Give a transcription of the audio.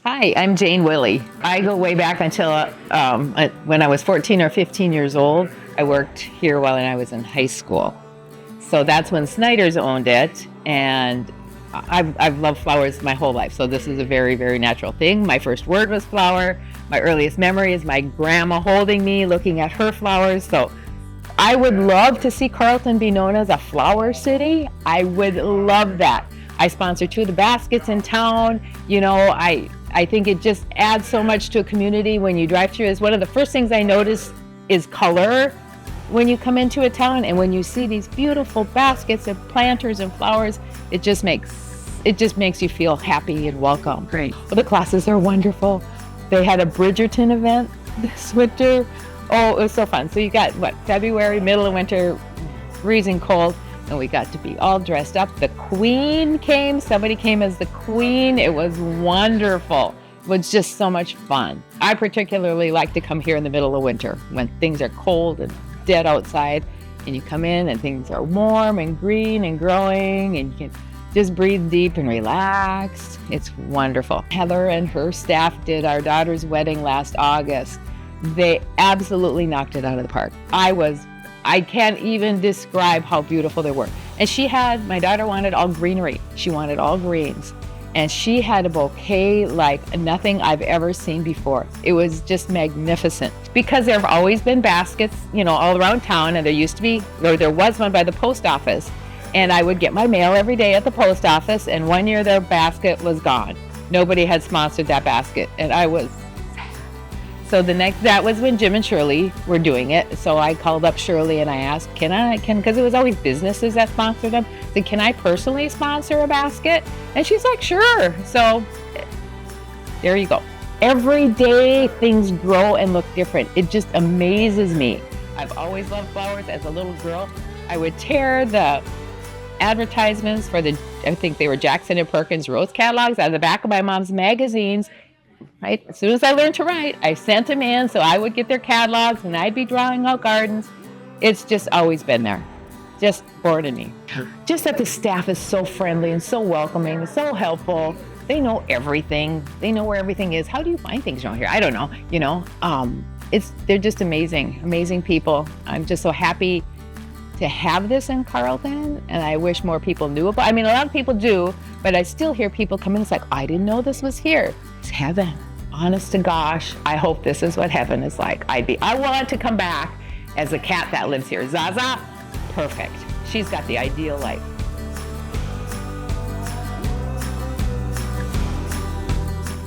Hi, I'm Jane Willie. I go way back until when I was 14 or 15 years old. I worked here while I was in high school. So that's when Snyder's owned it, and I've loved flowers my whole life. So this is a very, very natural thing. My first word was flower. My earliest memory is my grandma holding me, looking at her flowers. So I would love to see Carleton be known as a flower city. I would love that. I sponsor 2 of the baskets in town. You know, I think it just adds so much to a community when you drive through. Is one of the first things I notice is color when you come into a town, and when you see these beautiful baskets of planters and flowers, it just makes you feel happy and welcome. Great. Well, the classes are wonderful. They had a Bridgerton event this winter. Oh, it was so fun. So you got February, middle of winter, freezing cold, and we got to be all dressed up. The Queen came. Somebody came as the Queen. It was wonderful. It was just so much fun. I particularly like to come here in the middle of winter when things are cold and dead outside, and you come in and things are warm and green and growing, and you can just breathe deep and relax. It's wonderful. Heather and her staff did our daughter's wedding last August. They absolutely knocked it out of the park. I can't even describe how beautiful they were. And my daughter wanted all greenery. She wanted all greens. And she had a bouquet like nothing I've ever seen before. It was just magnificent. Because there have always been baskets, all around town, and there was one by the post office. And I would get my mail every day at the post office, and one year their basket was gone. Nobody had sponsored that basket, and I was So that was when Jim and Shirley were doing it. So I called up Shirley and I asked, because it was always businesses that sponsored them. I said, can I personally sponsor a basket? And she's like, sure. So there you go. Every day things grow and look different. It just amazes me. I've always loved flowers. As a little girl, I would tear the advertisements for I think they were Jackson and Perkins rose catalogs out of the back of my mom's magazines. Right? As soon as I learned to write, I sent them in so I would get their catalogs and I'd be drawing out gardens. It's just always been there. Just born in me. Just that the staff is so friendly and so welcoming and so helpful. They know everything. They know where everything is. How do you find things around here? I don't know. They're just amazing people. I'm just so happy to have this in Carleton, and I wish more people knew about it. I mean, a lot of people do, but I still hear people come in. It's like, I didn't know this was here. It's heaven. Honest to gosh, I hope this is what heaven is like. I want to come back as a cat that lives here. Zaza, perfect. She's got the ideal life.